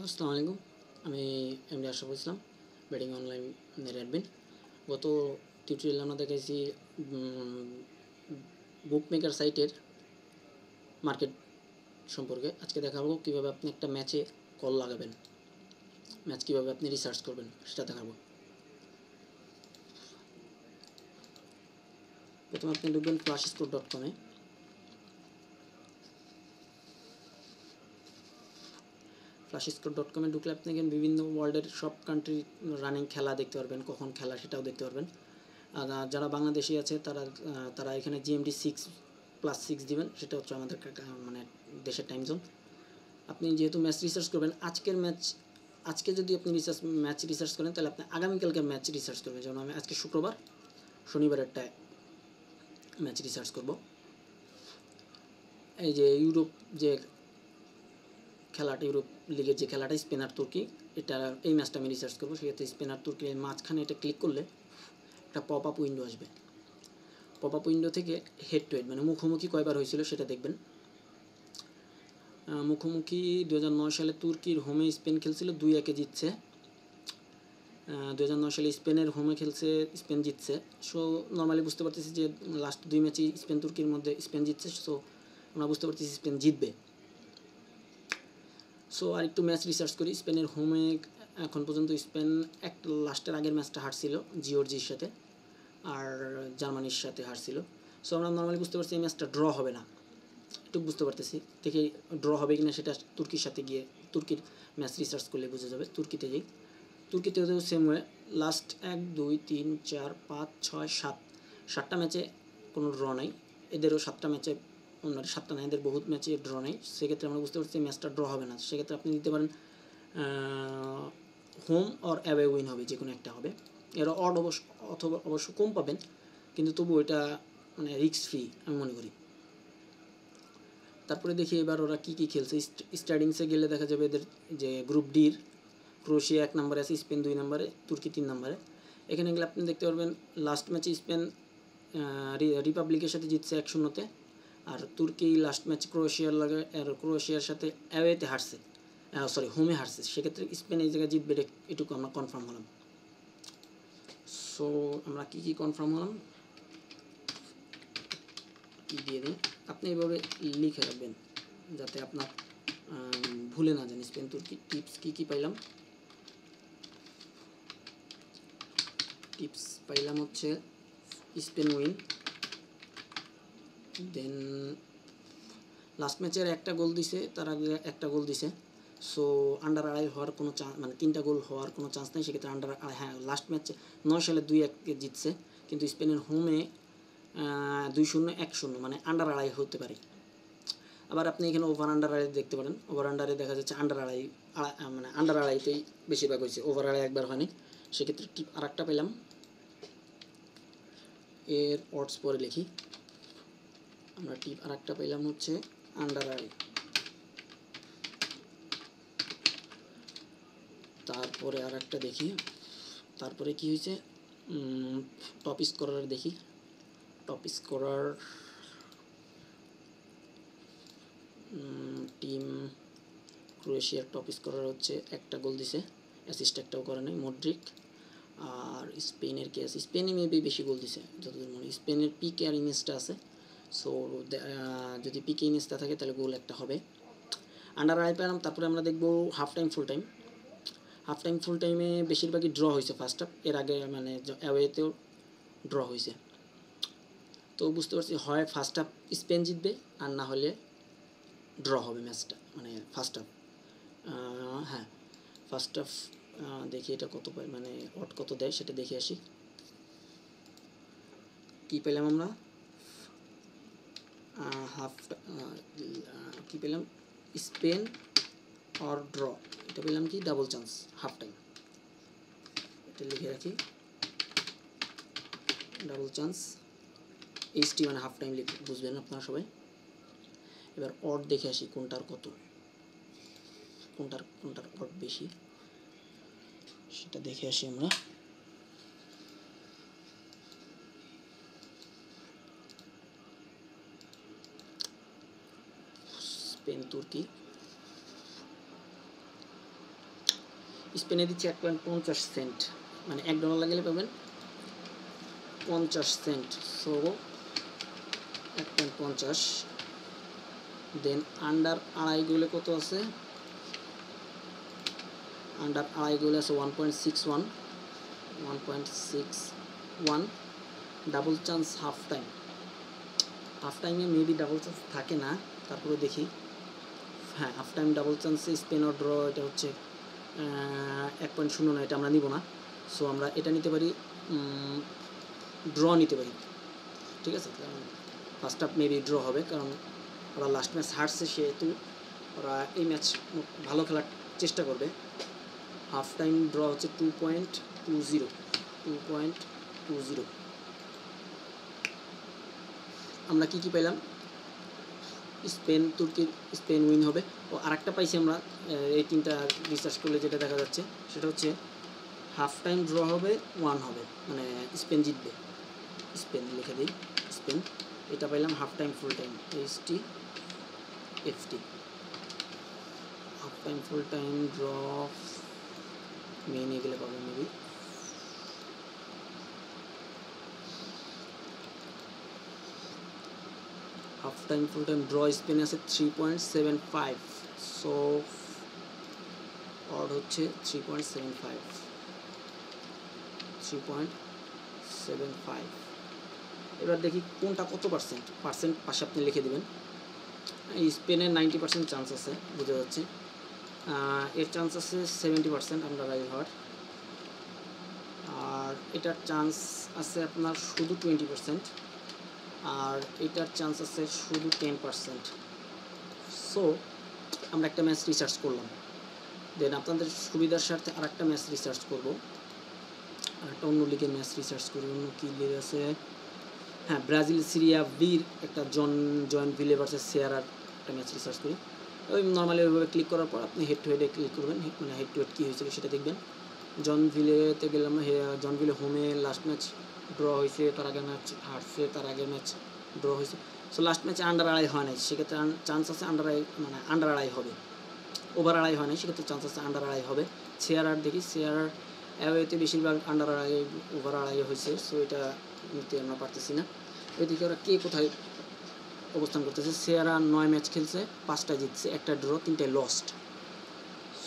আসসালামু আলাইকুম। আমি এমডি আশরাফুল ইসলাম, ব্যাটিং অনলাইনের অ্যাডমিন। গত টিউটোরিয়ালে আমরা দেখেছি বুক মেকার সাইটের মার্কেট সম্পর্কে। আজকে দেখাবো কীভাবে আপনি একটা ম্যাচে কল লাগাবেন, ম্যাচ কীভাবে আপনি রিসার্চ করবেন সেটা দেখাবো। প্রথমে আপনি ঢুকবেন flashscore.com-এ। flashscore.com-এ ঢুকলে আপনি বিভিন্ন ওয়ার্ল্ডের সব কান্ট্রি রানিং খেলা দেখতে পারবেন, কখন খেলা সেটাও দেখতে পারবেন। আর যারা বাংলাদেশি আছে তারা এখানে GMT 6+6 দিবেন, সেটা হচ্ছে আমাদের মানে দেশের টাইম জোন। আপনি যেহেতু ম্যাচ রিসার্চ করবেন, আজকে যদি আপনি ম্যাচ রিসার্চ করেন তাহলে আপনি আগামীকালকে ম্যাচ রিসার্চ করবেন। যেমন আমি আজকে শুক্রবার, শনিবারেরটায় ম্যাচ রিসার্চ করব। এই যে ইউরোপ যে খেলাটা, ইউরোপ লিগের যে খেলাটা স্পেন আর তুর্কি, এই ম্যাচটা আমি রিসার্চ করবো। সেক্ষেত্রে স্পেন আর তুর্কির মাঝখানে এটা ক্লিক করলে একটা পপ আপ উইন্ডো আসবে। পপ আপ উইন্ডো থেকে হেড টু হেড মানে মুখোমুখি কয়বার হয়েছিল সেটা দেখবেন। মুখোমুখি 2009 সালে তুর্কির হোমে স্পেন খেলছিল, 2-1 জিতছে। 2009 সালে স্পেনের হোমে খেলছে, স্পেন জিতছে। সো নর্মালি বুঝতে পারতেছি যে লাস্ট 2 ম্যাচই স্পেন তুর্কির মধ্যে স্পেন জিতছে। সো আমরা বুঝতে পারতেছি স্পেন জিতবে। সো আর একটু ম্যাচ রিসার্চ করি। স্পেনের হোমে এখন পর্যন্ত স্পেন লাস্টের আগের ম্যাচটা হারছিল জিওর্জির সাথে, আর জার্মানির সাথে হারছিল। সো আমরা নর্মালি বুঝতে পারছি এই ম্যাচটা ড্র হবে না, একটু বুঝতে পারতেছি। দেখি ড্র হবে কিনা সেটা তুর্কির সাথে গিয়ে, তুর্কির ম্যাচ রিসার্চ করলে বোঝা যাবে। তুর্কিতেও সেম ওয়ে, লাস্ট 1, 2, 3, 4, 5, 6, 7 7টা ম্যাচে কোনো ড্র নাই। এদেরও 7টা ম্যাচে, অন্যের 7টা না, এদের বহুত ম্যাচে ড্র নেই। সেক্ষেত্রে আমরা বুঝতে পারছি ম্যাচটা ড্র হবে না। সেক্ষেত্রে আপনি দিতে পারেন হোম অর অ্যাওয়ে উইন হবে, যে কোনো একটা হবে। এরা অড অবশ্য কম পাবেন, কিন্তু তবু এটা মানে রিস্ক ফ্রি আমি মনে করি। তারপরে দেখি এবার ওরা কী কী খেলছে। স্টার্টিংসে গেলে দেখা যাবে এদের যে গ্রুপ ডির ক্রোয়েশিয়া 1 নম্বরে আছে, স্পেন 2 নম্বরে, তুর্কি 3 নম্বরে। এখানে গেলে আপনি দেখতে পারবেন লাস্ট ম্যাচে স্পেন রিপাবলিকের সাথে জিতছে 1-0-তে, আর তুর্কি লাস্ট ম্যাচ ক্রোয়েশিয়ার সাথে অ্যাওয়েতে হারছে, হোমে হারছে। সেক্ষেত্রে স্পেন এই জায়গায় জিতবে, এটুকু আমরা কনফার্ম হলাম। সো আমরা কী কনফার্ম হলাম কী দিয়ে দিই, আপনি এইভাবে লিখে রাখবেন যাতে আপনার ভুলে না যান। স্পেন তুর্কি টিপস কী পাইলাম, টিপস পাইলাম হচ্ছে স্পেন উইন, দেন লাস্ট ম্যাচের একটা গোল দিছে, তার আগে একটা গোল দিছে। সো আন্ডার আড়াই হওয়ার কোনো চান্স, মানে 3টা গোল হওয়ার কোনো চান্স নেই। সেক্ষেত্রে আন্ডার আড়াই, হ্যাঁ লাস্ট ম্যাচে 9 সালে 2-1 জিতছে, কিন্তু স্পেনের হোমে 2-0, 1-0, মানে আন্ডার আড়াই হতে পারে। আবার আপনি এখানে ওভার আন্ডার আড়াই দেখতে পারেন। ওভার আন্ডারে দেখা যাচ্ছে মানে আন্ডার আড়াইতেই বেশিরভাগ হয়েছে, ওভার আড়াই একবার হয়নি। সেক্ষেত্রে টিপ আর একটা পেলাম, এর অডস পরে লিখি। আমরা টিপ আর একটা পেলাম হচ্ছে আন্ডার আড়াই। তারপরে আর একটা দেখি, তারপরে কি হয়েছে, টপ স্কোরার দেখি। টপ স্কোরার টিম ক্রোয়েশিয়ার টপ স্কোরার হচ্ছে, একটা গোল দিছে, অ্যাসিস্ট একটাও করে নাই, মডরিক। আর স্পেনের কে আছে, স্পেনে মেবি বেশি গোল দিছে যতদূর মনে। স্পেনের পিকে আর ইনিয়েস্টা আছে। সো যদি পিকে ইনিয়েস্টা থাকে তাহলে গোল একটা হবে। আন্ডার আড়াই পেলাম। তারপরে আমরা দেখবো half time full time. Half time ফুল টাইমে বেশিরভাগই ড্র হয়েছে ফার্স্ট হাফ, এর আগে মানে অ্যাওয়েতেও ড্র হয়েছে। তো বুঝতে পারছি হয় ফার্স্ট হাফ স্পেন জিতবে, আর না হলে ড্র হবে ম্যাচটা, মানে ফার্স্ট হাফ। হ্যাঁ ফার্স্ট হাফ দেখি এটা কত পাই, মানে অট কত দেয় সেটা দেখে আসি। কী পেলাম আমরা, কী পেলাম, স্পেন অর ড্র, এটা পেলাম কি ডাবল চান্স হাফ টাইম। এটা লিখে রাখি, ডাবল চান্স এইচটি মানে হাফ টাইম লিখে বুঝবেন আপনারা সবাই। এবার অড দেখে আসি কোনটার কত, কোনটার অড বেশি সেটা দেখে আসি আমরা। স্পেন তুর্কি, স্পেনে দিচ্ছে 1.50 সেন্ট, মানে $1 লাগলে পাবেন 50 সেন্ট। সো 1.50। দেন আন্ডার আড়াই গোলে কত আছে? আন্ডার আড়াই গোলে আছে 1.61 double chance half time. Half টাইমে মেবি ডাবল চান্স থাকে না, তারপরে দেখি। হ্যাঁ, হাফ টাইম ডাবল চান্সে স্পেন ও ড্র, এটা হচ্ছে 1.09, এটা আমরা নিব না। সো আমরা এটা নিতে পারি, ড্র নিতে পারি, ঠিক আছে। কারণ ফার্স্ট হাফ মেবি ড্র হবে, কারণ ওরা লাস্ট ম্যাচ হারছে, সেহেতু ওরা এই ম্যাচ ভালো খেলার চেষ্টা করবে। হাফ টাইম ড্র হচ্ছে 2.20। আমরা কি পাইলাম? স্পেন উইন হবে। ও আরেকটা পাইছি আমরা, এই তিনটা রিসার্চ করলে যেটা দেখা যাচ্ছে সেটা হচ্ছে হাফ টাইম ড্র হবে, 1 হবে, মানে স্পেন জিতবে। স্পেন লিখে দিই, স্পেন। এটা পাইলাম half time full time, HTFT। Half time full time draw মেন এগুলো পাবেন maybe. Half time full time draw স্পেনে আছে 3.75। সো অড হচ্ছে 3.75। এবার দেখি কোনটা কত পার্সেন্ট পাশে আপনি লিখে দেবেন। স্পেনের 90% চান্স আছে, বোঝা যাচ্ছে। এর চান্স আছে 70% আন্ডার আই হওয়ার, আর এটার চান্স আছে আপনার শুধু 20%, আর এটার চান্স আছে শুধু 10%। সো আমরা একটা ম্যাচ রিসার্চ করলাম, দেন আপনাদের সুবিধার স্বার্থে আর একটা ম্যাচ রিসার্চ করবো, আর একটা অন্য লিগের ম্যাচ রিসার্চ করি। অন্য কী লিগ আছে? হ্যাঁ, ব্রাজিল সিরিয়া বির একটা জয়েন্ট ভিলে ভার্সেস সিয়ারার একটা ম্যাচ রিসার্চ করি। ওই নর্মালি ওইভাবে ক্লিক করার পর আপনি হেড টু হেডে ক্লিক করবেন, মানে হেড টু হেড কী হয়েছিল সেটা দেখবেন। জন ভিলেতে গেলাম, জন ভিলে হোমে লাস্ট ম্যাচ ড্র হয়েছে, তার আগে ম্যাচ হারছে, তার আগের ম্যাচ ড্র হয়েছে। সো লাস্ট ম্যাচে আন্ডার আড়াই হয় নাই, সেক্ষেত্রে চান্স আছে আন্ডার আড়াই হবে। ওভার আড়াই হয় নাই, সেক্ষেত্রে চান্স আছে আন্ডার আড়াই হবে। সিয়ারার দেখি, সিয়ারার অ্যাওয়েতে বেশিরভাগ আন্ডার আড়াই, ওভার আড়াই হয়েছে। সো এটা নিতে আমরা পারতেছি না। ওইদিকে ওরা কে কোথায় অবস্থান করতেছে? সিয়ারা 9 ম্যাচ খেলছে, 5টা জিতছে, 1টা ড্র, 3টায় লস্ট।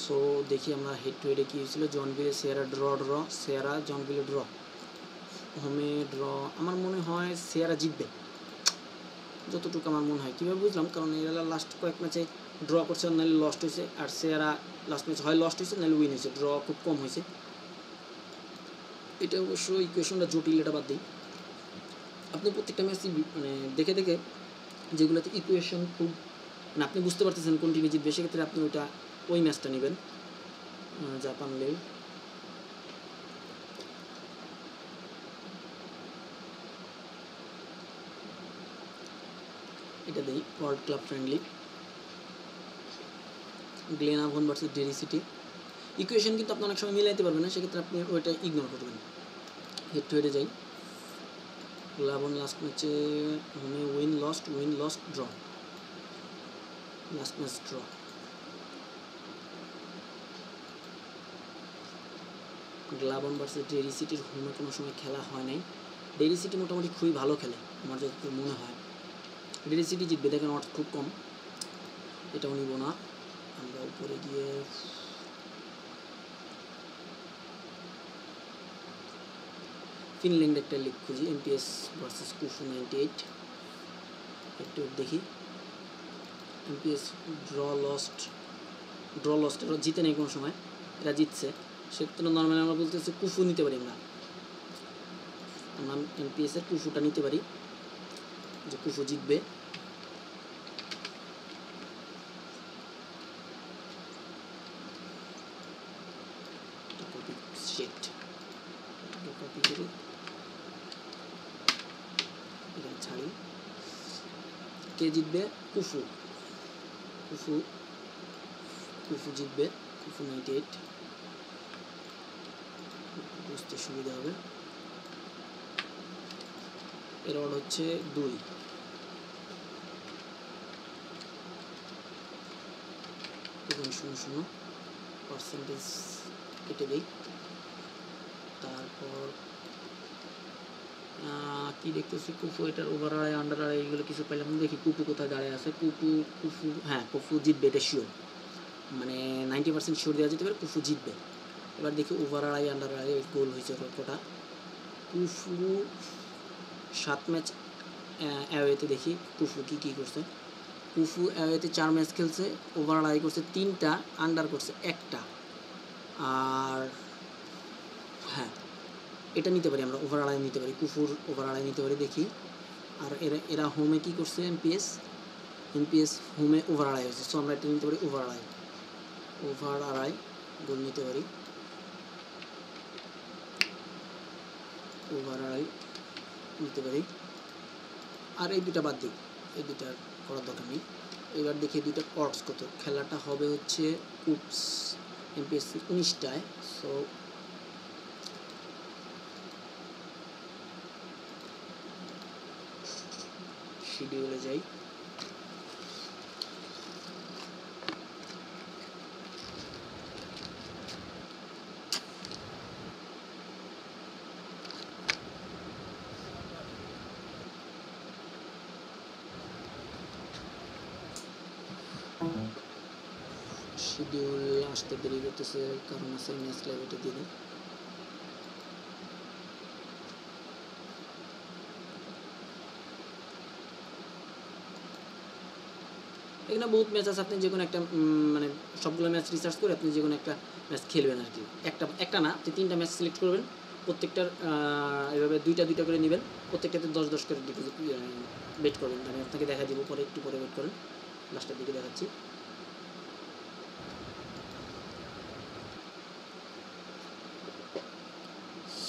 সো দেখি আমরা হেড টু হেডে কী হয়েছিল। জন ভিলে সিয়ারা ড্র, সিয়ারা জন ভিলে ড্র, হোমে ড্র। আমার মনে হয় সিয়ারা জিতবে, যতটুকু আমার মনে হয়। কীভাবে বুঝলাম? কারণ এরা লাস্ট কয়েক ম্যাচে ড্র করছে, নাহলে লস্ট হয়েছে, আর সিয়ারা লাস্ট ম্যাচ হয় লস্ট হয়েছে, নাহলে উইন হয়েছে, ড্র খুব কম হয়েছে। এটা অবশ্য ইকুয়েশনটা জটিল, এটা বাদ দিই। আপনি প্রত্যেকটা ম্যাচই মানে দেখে দেখে, যেগুলোতে ইকুয়েশন খুব মানে আপনি বুঝতে পারতেছেন কোন টিমে জিতবে, সেক্ষেত্রে আপনি ওই ম্যাচটা নেবেন। জাপান লিগ, এটা দিই world club friendly, Glenavon versus Derry City. Equation কিন্তু আপনি অনেক সময় মিলাইতে পারবেন না, সেক্ষেত্রে আপনি ওইটা ইগনোর করবেন। হেড টু হেডে যাই। গ্লেনাভন লাস্ট ম্যাচে হোমে win lost draw, last match draw. Glenavon versus Derry সিটির হোমে কোনো সময় খেলা হয় নাই। ডেরি সিটি মোটামুটি খুবই ভালো খেলে, আমার যতটুকু মনে হয়। ডেরি সিটি জিতবে, দেখেন অর্থ খুব কম। এটাও নিব না। আমরা উপরে গিয়ে ফিনল্যান্ড একটা লিগ খুঁজি, এমপিএস ভার্সেস কুফু 98। একটু দেখি। এমপিএস ড্র লস্ট, এরা জিতে নেই কোনো সময়, এরা জিতছে। সেক্ষেত্রে নর্মালি আমরা বলতেছি কুফু নিতে পারি, আমরা এমপিএসের কুফুটা নিতে পারি, যে কুফু জিতবে। এখানে ছাড়ি, কে জিতবে? কুফু জিতবে, কুফু 98। বুঝতে সুবিধা হবে। এর অর্ড হচ্ছে 2, এবং 0.00 পার্সেন্টেজ কেটে দিই। তারপর কি দেখতেছি, কুফু, এটার ওভার আড়াই আন্ডার আড়াই এগুলো কিছু পাইলাম। দেখি কুফু কোথায় দাঁড়িয়ে আছে। কুফু হ্যাঁ, কুফু জিতবে, এটা শিওর, মানে 90% শিওর দেওয়া যেতে পারে কুফু জিতবে। এবার দেখি ওভার আড়াই আন্ডার আড়াই গোল হয়েছে কটা। কুফু 7 ম্যাচ অ্যাওয়েতে, দেখি কুফু কী করছে। কুফু অ্যাওয়েতে 4 ম্যাচ খেলছে, ওভার আড়াই করছে 3টা, আন্ডার করছে 1টা। আর হ্যাঁ, এটা নিতে পারি আমরা, ওভার আড়াই নিতে পারি, কুফুর ওভার আড়াই নিতে পারি, দেখি। আর এরা হোমে কী করছে, এমপিএস হোমে ওভার আড়াই হয়েছে, সো আমরা এটা নিতে পারি ওভার আড়াই গোল নিতে পারি, ওভার আড়াই নিতে পারি। আর এই দুটা বাদ দিই, এই দুটার করার দরকার নেই। এবার দেখি দুইটা অডস কত। খেলাটা হবে হচ্ছে কুপস এমপিএসসি 19টায়, সো শিডিউলে যাই। শিডিউল আসতে দেরি করতেছে, কারণ আছে ম্যাচ লাইভ, এটা দিয়ে দিই। এখানে বহুত ম্যাচ আছে, আপনি যে কোনো একটা মানে সবগুলো ম্যাচ রিসার্চ করে আপনি যে কোনো একটা ম্যাচ খেলবেন আর কি। একটা না, আপনি 3টা ম্যাচ সিলেক্ট করবেন, প্রত্যেকটার এভাবে দুইটা করে নেবেন, প্রত্যেকটাতে 10 করে ডিপোজিট বেট করবেন। আমি আপনাকে দেখা দিব পরে, একটু পরে ওয়েট করেন, লাস্টের দিকে দেখাচ্ছি।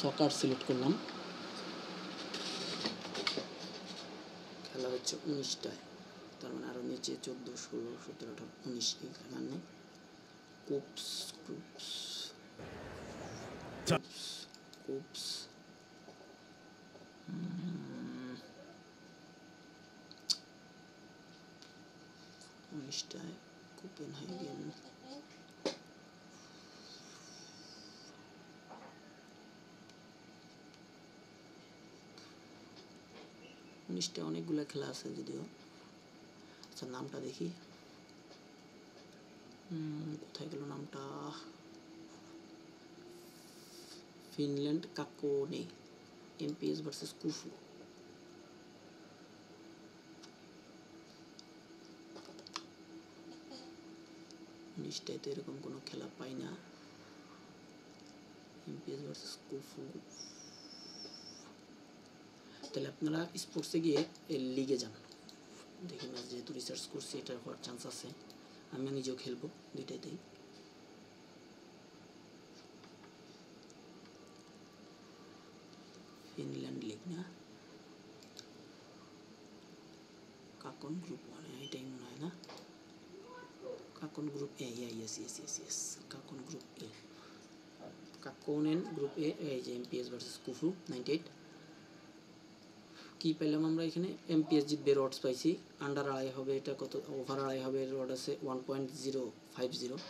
সকার সিলেক্ট করলাম, খেলা হচ্ছে 19টায়, তার মানে আরও নিচে 14, 16, 17, 18, 19 এই খেলার নেই। কুপস 19টায় কোপেনহেগেন। অনেকগুলো খেলা আছে যদিও। আচ্ছা, নামটা দেখি, কোথায় গেল নামটা, ফিনল্যান্ড কাকোনে, এমপিএস ভার্সেস কুফু। নিশ্চয়ই তো এরকম কোনো খেলা পাই না, এমপিএস ভার্সেস কুফু। তাহলে আপনারা স্পোর্টসে গিয়ে লিগে যান, দেখি ম্যাচ, যেহেতু রিসার্চ করছি এটা হওয়ার চান্স আছে, আমি নিজেও খেলবো দুইটাতেই। ফিনল্যান্ড লিগ না, কাকন গ্রুপ 1, এটাই মনে হয় না, Kakkonen group A, yes, Kakkonen group A, Kakkonen group A, এই যে এমপিএস ভার্সেস কুফু 98। কী পেলাম আমরা এখানে, এমপিএস জিতবে, রডস পাইছি, আন্ডার আড়াই হবে, এটা কত, ওভার আড়াই হবে, রড আছে 1.050,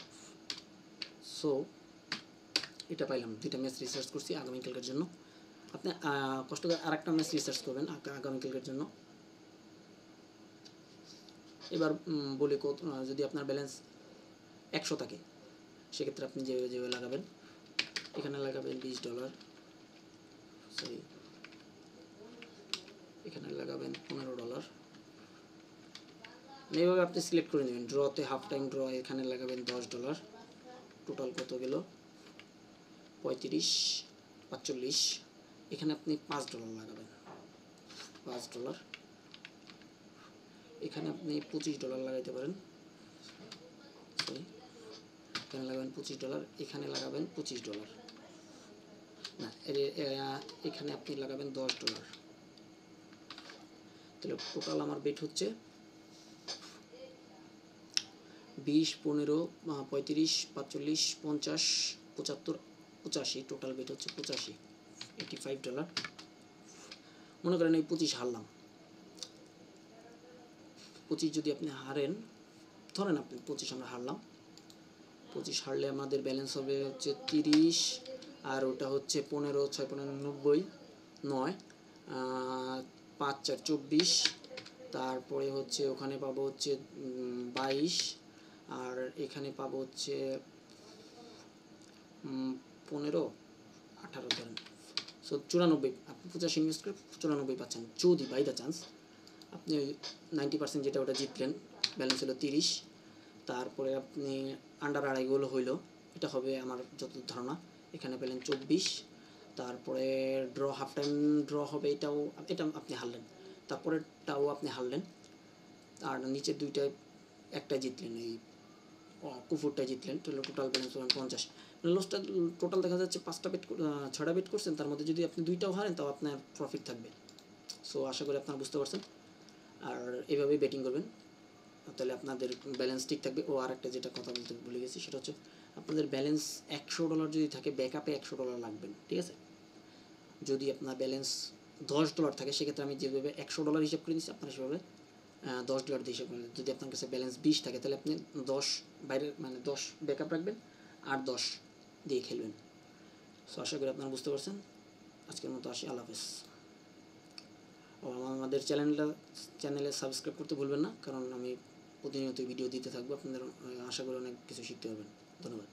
সো এটা পাইলাম। 2টা ম্যাচ রিসার্চ করছি আগামীকালকের জন্য। আপনি কষ্ট করে আরেকটা ম্যাচ রিসার্চ করবেন আগামীকালকের জন্য। এবার বলি, যদি আপনার ব্যালেন্স 100 থাকে, সেক্ষেত্রে আপনি যেভাবে লাগাবেন, এখানে লাগাবেন $20, সরি, এখানে লাগাবেন $15। এইভাবে আপনি সিলেক্ট করে নেবেন। ড্রতে হাফ টাইম ড্র, এখানে লাগাবেন $10, টোটাল কত গেল, 35, 45, এখানে আপনি $5 লাগাবেন, $5, এখানে আপনি $25 লাগাইতে পারেন, সরি, এখানে লাগাবেন $25, এখানে লাগাবেন $25 না, এখানে আপনি লাগাবেন $10। তাহলে টোটাল আমার বেট হচ্ছে 20, 15, 35, 45, 50, 75, 85, টোটাল বেট হচ্ছে 85, $85। মনে করেন এই 25 হারলাম, 25 যদি আপনি হারেন, ধরেন আপনি 25 আমরা হারলাম, 25 হারলে আমাদের ব্যালেন্স হবে হচ্ছে 30, আর ওটা হচ্ছে 15, 6 15 90, 9, 5 4 24, তারপরে হচ্ছে ওখানে পাবো হচ্ছে 22, আর এখানে পাবো হচ্ছে 15 18 ধরেন। সো 94, আপনি 85 ইনভেস্ট করে 94 পাচ্ছেন যদি বাই দ্য চান্স আপনি ওই 90% যেটা ওটা জিতলেন, ব্যালেন্স হলো 30, তারপরে আপনি আন্ডার 2.5 গোল হইলো, এটা হবে আমার যত ধারণা। এখানে পেলেন 24, তারপরে ড্র, হাফ টাইম ড্র হবে, এটা আপনি হারলেন, তারপরেটাও আপনি হারলেন, আর নিচের দুইটায় একটা জিতলেন, এই কুফুরটা জিতলেন, টোটাল ব্যালেন্স 50। লসটা টোটাল দেখা যাচ্ছে 6টা বেট করছেন, তার মধ্যে যদি আপনি 2টাও হারেন তাও আপনার প্রফিট থাকবে। সো আশা করি আপনারা বুঝতে পারছেন, আর এভাবেই বেটিং করবেন, তাহলে আপনাদের ব্যালেন্স ঠিক থাকবে। ও আর একটা যেটা কথা বলতে ভুলে গেছি, সেটা হচ্ছে আপনাদের ব্যালেন্স $100 যদি থাকে, ব্যাকআপে $100 লাগবে, ঠিক আছে? যদি আপনার ব্যালেন্স $10 থাকে, সেক্ষেত্রে আমি যেভাবে $100 হিসাব করে দিচ্ছি, আপনারা সেভাবে $10 দিয়ে হিসাব করে। যদি আপনার কাছে ব্যালেন্স 20 থাকে, তাহলে আপনি 10 বাইরে, মানে 10 ব্যাকআপ রাখবেন আর 10 দিয়ে খেলবেন। সো আশা করি আপনারা বুঝতে পারছেন। আজকের মতো আসি, আল্লাহ হাফেজ। ও আমাদের চ্যানেলে সাবস্ক্রাইব করতে ভুলবেন না, কারণ আমি প্রতিনিয়ত ভিডিও দিতে থাকবো, আপনাদের আশা করি অনেক কিছু শিখতে পারবেন। ধন্যবাদ।